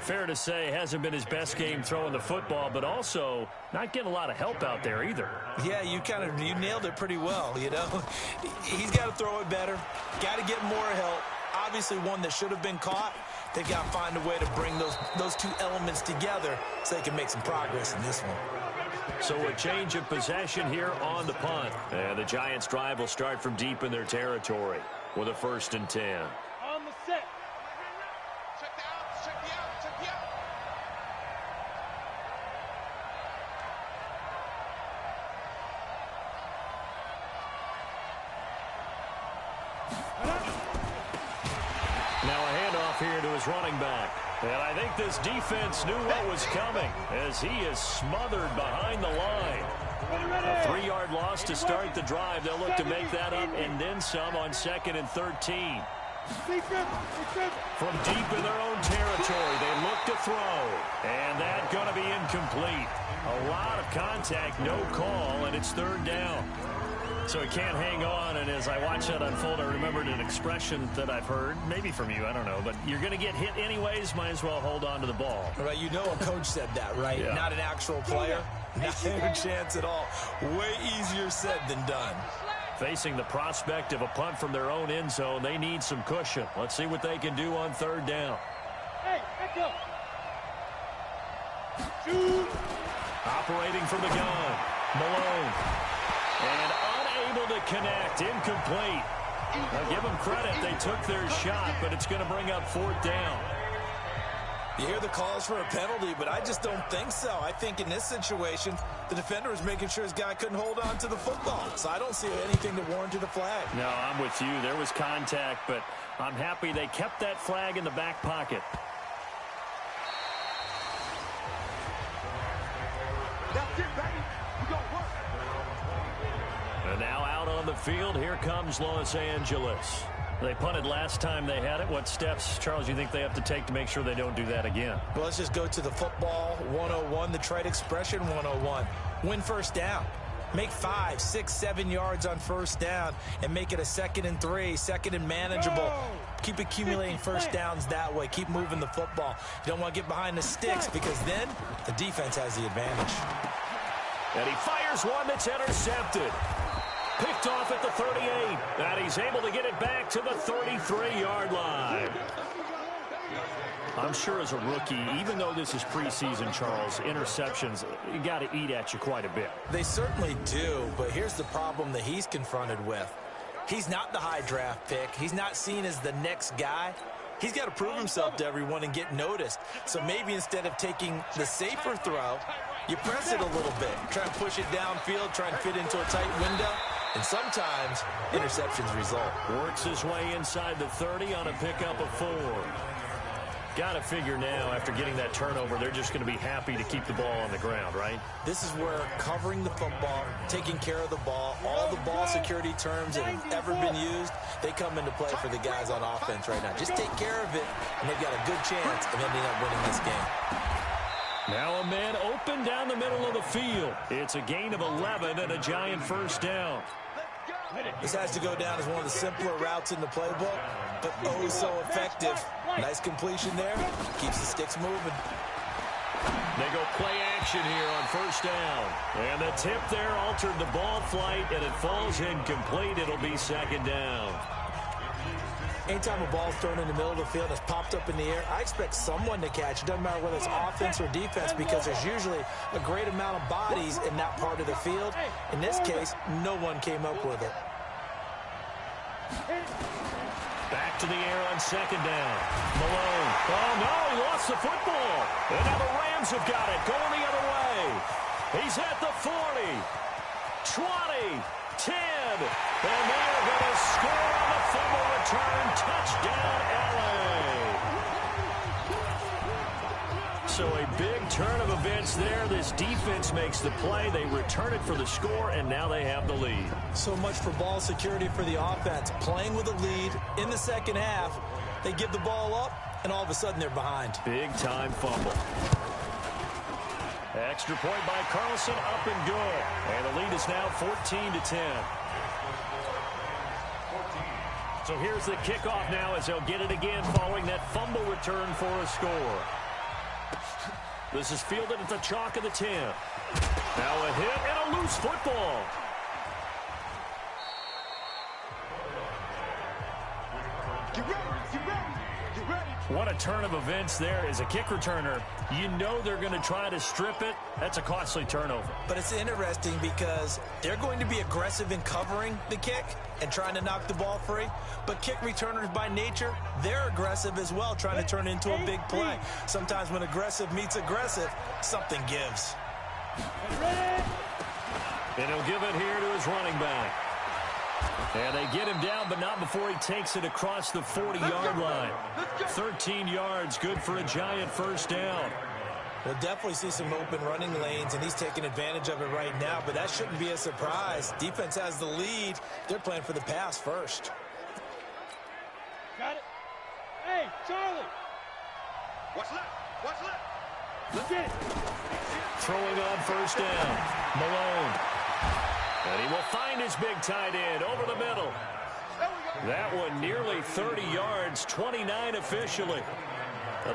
Fair to say, hasn't been his best game throwing the football, but also not getting a lot of help out there either. Yeah, you nailed it pretty well, you know. He's got to throw it better, got to get more help. Obviously one that should have been caught. They've got to find a way to bring those two elements together so they can make some progress in this one. So a change of possession here on the punt. And the Giants' drive will start from deep in their territory with a 1st and 10. On the set. Now a handoff here to his running back. And I think this defense knew what was coming as he is smothered behind the line. A 3-yard loss to start the drive. They'll look to make that up and then some on 2nd and 13. From deep in their own territory, they look to throw. And that's going to be incomplete. A lot of contact, no call, and it's 3rd down. So he can't hang on, and as I watch that unfold, I remembered an expression that I've heard, maybe from you, I don't know, but you're going to get hit anyways, might as well hold on to the ball. Right, you know a coach said that, right? Yeah. Not an actual player. Not a chance at all. Way easier said than done. Facing the prospect of a punt from their own end zone, they need some cushion. Let's see what they can do on 3rd down. Hey, let's go. Shoot. Operating from the gun, Malone. And unable to connect, incomplete. Now give them credit, they took their shot, but it's going to bring up 4th down. You hear the calls for a penalty, but I just don't think so. I think in this situation, the defender was making sure his guy couldn't hold on to the football. So I don't see anything that warranted a flag. No, I'm with you. There was contact, but I'm happy they kept that flag in the back pocket. That's it, baby. We gonna work. And now out on the field, here comes Los Angeles. They punted last time they had it. What steps, Charles, you think they have to take to make sure they don't do that again? Well, let's just go to the football 101, the trade expression 101. Win 1st down. Make 5, 6, 7 yards on 1st down and make it a 2nd and 3, 2nd and manageable. Keep accumulating 1st downs that way. Keep moving the football. You don't want to get behind the sticks because then the defense has the advantage. And he fires one that's intercepted. Picked off at the 38, and he's able to get it back to the 33-yard line. I'm sure as a rookie, even though this is preseason, Charles, interceptions, you got to eat at you quite a bit. They certainly do, but here's the problem that he's confronted with. He's not the high draft pick. He's not seen as the next guy. He's got to prove himself to everyone and get noticed. So maybe instead of taking the safer throw, you press it a little bit. Try and push it downfield, try and fit into a tight window. And sometimes interceptions result. Works his way inside the 30 on a pickup of 4. Got to figure now, after getting that turnover, they're just going to be happy to keep the ball on the ground, right? This is where covering the football, taking care of the ball, all the ball security terms that have ever been used, they come into play for the guys on offense right now. Just take care of it, and they've got a good chance of ending up winning this game. Now a man open down the middle of the field. It's a gain of 11 and a giant 1st down. This has to go down as one of the simpler routes in the playbook, but oh so effective. Nice completion there. Keeps the sticks moving. They go play action here on 1st down. And the tip there altered the ball flight, and it falls incomplete. It'll be 2nd down. Anytime a ball's thrown in the middle of the field and it's popped up in the air, I expect someone to catch. It doesn't matter whether it's offense or defense because there's usually a great amount of bodies in that part of the field. In this case, no one came up with it. Back to the air on 2nd down. Malone. Oh, no, he lost the football. And now the Rams have got it, going the other way. He's at the 40, 20, 10, and they are going to score on the fumble return. Touchdown, LA. So a big turn of events there. This defense makes the play. They return it for the score, and now they have the lead. So much for ball security for the offense. Playing with a lead in the 2nd half, they give the ball up, and all of a sudden they're behind. Big-time fumble. Extra point by Carlson, up and good. And the lead is now 14-10. So here's the kickoff now as they'll get it again following that fumble return for a score. This is fielded at the chalk of the 10. Now a hit and a loose football. Get ready, get ready, get ready. What a turn of events there. As a kick returner, you know they're going to try to strip it. That's a costly turnover. But it's interesting because they're going to be aggressive in covering the kick and trying to knock the ball free. But kick returners by nature, they're aggressive as well, trying to turn it into a big play. Sometimes when aggressive meets aggressive, something gives. And he'll give it here to his running back. And they get him down, but not before he takes it across the 40-yard line. 13 yards, good for a Giant first down. We'll definitely see some open running lanes, and he's taking advantage of it right now, but that shouldn't be a surprise. Defense has the lead. They're playing for the pass first. Got it. Hey, Charlie. What's left? What's left? Let's get it. Throwing on first down, Malone. And he will find his big tight end over the middle. That one nearly 30 yards, 29 officially.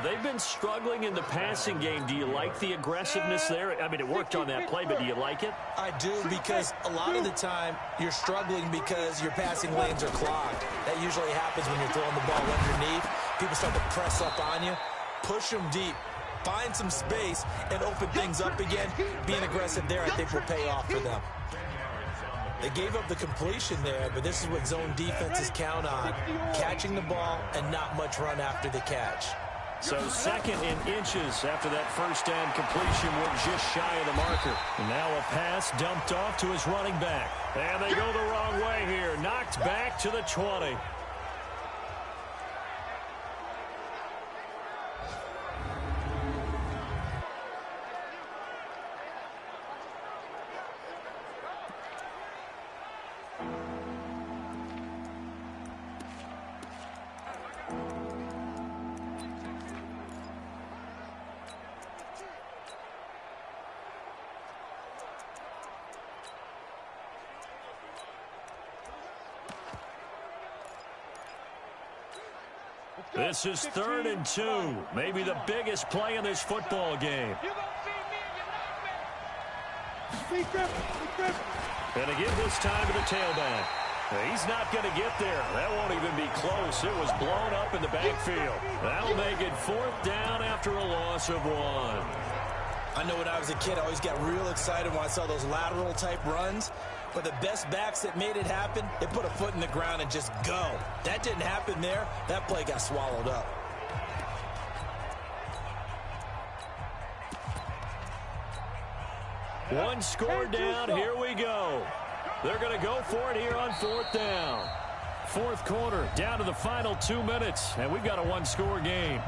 They've been struggling in the passing game. Do you like the aggressiveness there? I mean, it worked on that play, but do you like it? I do, because a lot of the time you're struggling because your passing lanes are clogged. That usually happens when you're throwing the ball underneath. People start to press up on you. Push them deep. Find some space and open things up again. Being aggressive there, I think, will pay off for them. They gave up the completion there, but this is what zone defenses count on. Catching the ball and not much run after the catch. So second in inches after that first down completion went just shy of the marker. And now a pass dumped off to his running back. And they go the wrong way here. Knocked back to the 20. This is 3rd and 2. Maybe the biggest play in this football game. And again this time to the tailback. He's not going to get there. That won't even be close. It was blown up in the backfield. That'll make it 4th down after a loss of 1. I know when I was a kid, I always got real excited when I saw those lateral type runs. But the best backs that made it happen, they put a foot in the ground and just go. That didn't happen there. That play got swallowed up. One score down. Here we go. They're going to go for it here on 4th down. 4th quarter, down to the final 2 minutes, and we've got a one-score game.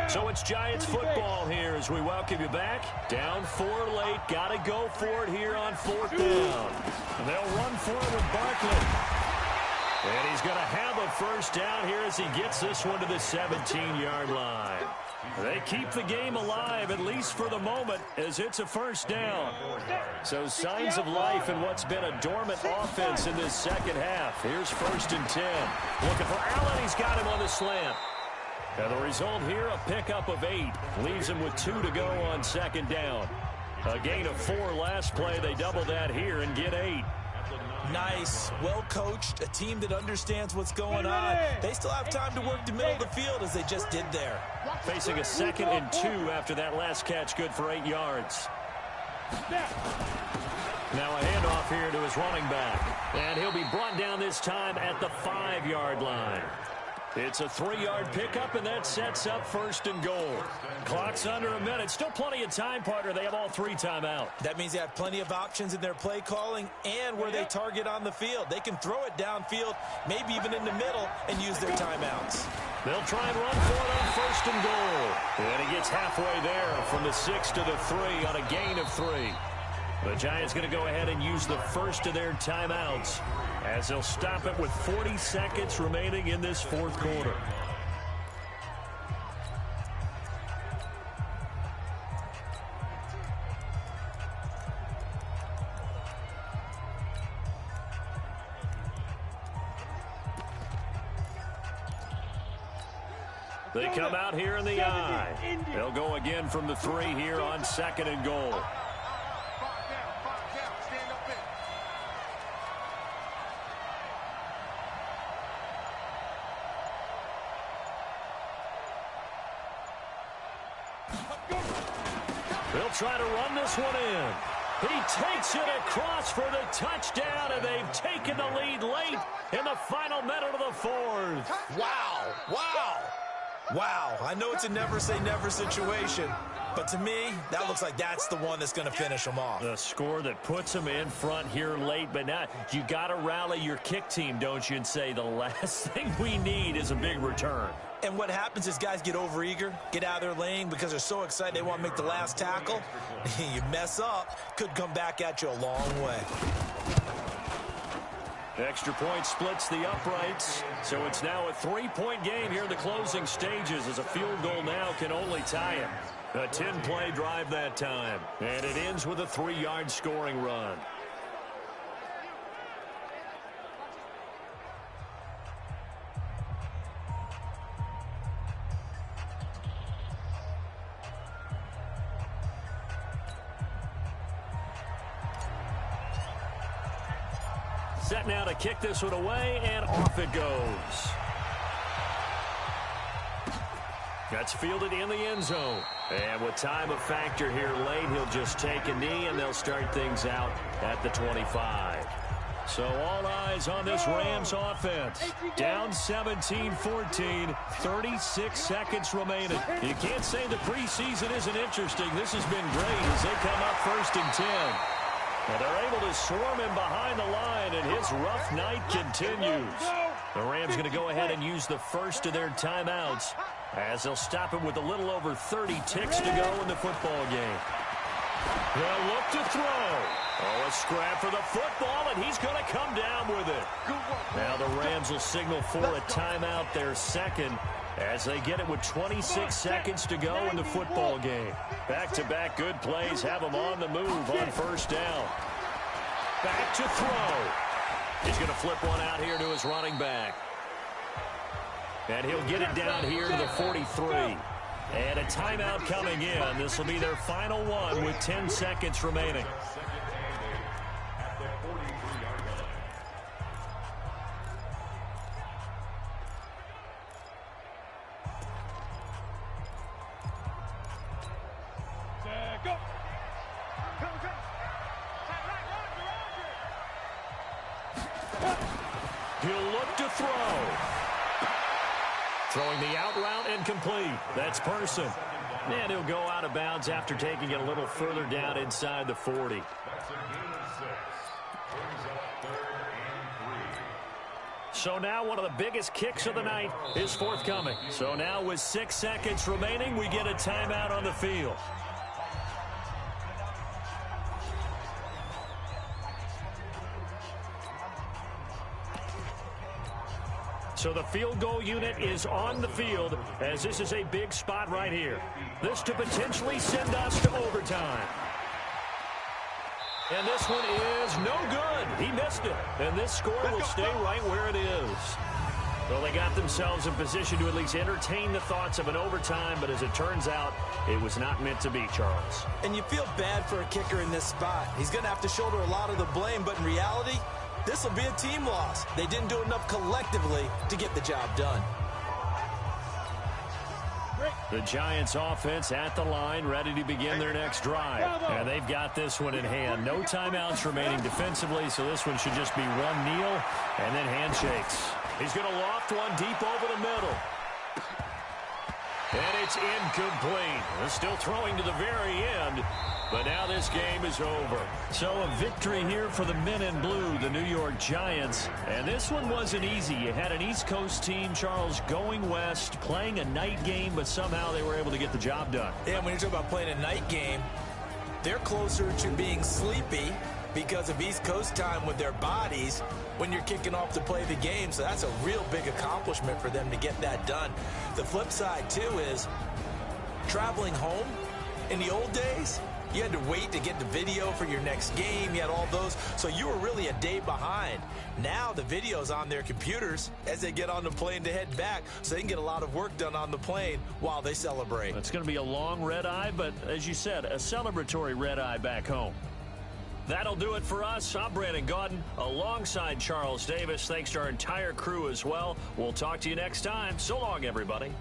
So it's Giants football here as we welcome you back. Down 4 late. Got to go for it here on 4th down. And they'll run for it with Barkley. And he's going to have a first down here as he gets this one to the 17-yard line. They keep the game alive, at least for the moment, as it's a first down. So signs of life in what's been a dormant offense in this second half. Here's 1st and 10. Looking for Allen. He's got him on the slant. And the result here, a pickup of 8. Leaves him with 2 to go on 2nd down. A gain of 4 last play. They double that here and get 8. Nice. Well coached. A team that understands what's going on. They still have time to work the middle of the field as they just did there. Facing a 2nd and 2 after that last catch. Good for 8 yards. Now a handoff here to his running back. And he'll be brought down this time at the 5-yard line. It's a 3-yard pickup, and that sets up 1st and goal. Clock's under a minute. Still plenty of time, partner. They have all 3 timeout. That means they have plenty of options in their play calling and where they target on the field. They can throw it downfield, maybe even in the middle, and use their timeouts. They'll try and run for it on 1st and goal. And he gets halfway there from the 6 to the 3 on a gain of 3. The Giants going to go ahead and use the first of their timeouts as they'll stop it with 40 seconds remaining in this 4th quarter. They come out here in the I. They'll go again from the 3 here on 2nd and goal. They'll try to run this one in. He takes it across for the touchdown, and they've taken the lead late in the final minute of the 4th. Wow. Wow. Wow, I know it's a never-say-never situation, but to me, that looks like that's the one that's going to finish them off. The score that puts them in front here late, but now you got to rally your kick team, don't you, and say the last thing we need is a big return. And what happens is guys get overeager, get out of their lane because they're so excited they want to make the last tackle. You mess up, could come back at you a long way. Extra point splits the uprights, so it's now a 3-point game here in the closing stages as a field goal now can only tie it. A 10-play drive that time, and it ends with a 3-yard scoring run. Set now to kick this one away, and off it goes. That's fielded in the end zone. And with time a factor here late, he'll just take a knee, and they'll start things out at the 25. So all eyes on this Rams offense. Down 17-14, 36 seconds remaining. You can't say the preseason isn't interesting. This has been great as they come up 1st and 10. And they're able to swarm him behind the line, and his rough night continues. The Rams going to go ahead and use the first of their timeouts as they'll stop it with a little over 30 ticks to go in the football game. They'll look to throw. Oh, a scrap for the football, and he's going to come down with it. Now the Rams will signal for a timeout, their second, as they get it with 26 seconds to go in the football game. Back-to-back good plays have them on the move on 1st down. Back to throw. He's going to flip one out here to his running back. And he'll get it down here to the 43. And a timeout coming in. This will be their final one with 10 seconds remaining. He'll look to throw. Throwing the out route incomplete. That's Person. And he'll go out of bounds after taking it a little further down inside the 40. So now one of the biggest kicks of the night is forthcoming. So now with 6 seconds remaining, we get a timeout on the field. So the field goal unit is on the field as this is a big spot right here. This to potentially send us to overtime. And this one is no good. He missed it. And this score will stay right where it is. Well, they got themselves in position to at least entertain the thoughts of an overtime, but as it turns out, it was not meant to be, Charles. And you feel bad for a kicker in this spot. He's going to have to shoulder a lot of the blame, but in reality, this will be a team loss. They didn't do enough collectively to get the job done. The Giants offense at the line, ready to begin their next drive. And they've got this one in hand. No timeouts remaining defensively, so this one should just be one kneel and then handshakes. He's going to loft one deep over the middle. And it's incomplete. They're still throwing to the very end. But now this game is over. So a victory here for the men in blue, the New York Giants. And this one wasn't easy. You had an East Coast team, Charles, going west, playing a night game, but somehow they were able to get the job done. Yeah, when you talk about playing a night game, they're closer to being sleepy because of East Coast time with their bodies when you're kicking off to play the game. So that's a real big accomplishment for them to get that done. The flip side, too, is traveling home in the old days, you had to wait to get the video for your next game. You had all those. So you were really a day behind. Now the video's on their computers as they get on the plane to head back, so they can get a lot of work done on the plane while they celebrate. It's going to be a long red eye, but as you said, a celebratory red eye back home. That'll do it for us. I'm Brandon Gaudin alongside Charles Davis. Thanks to our entire crew as well. We'll talk to you next time. So long, everybody.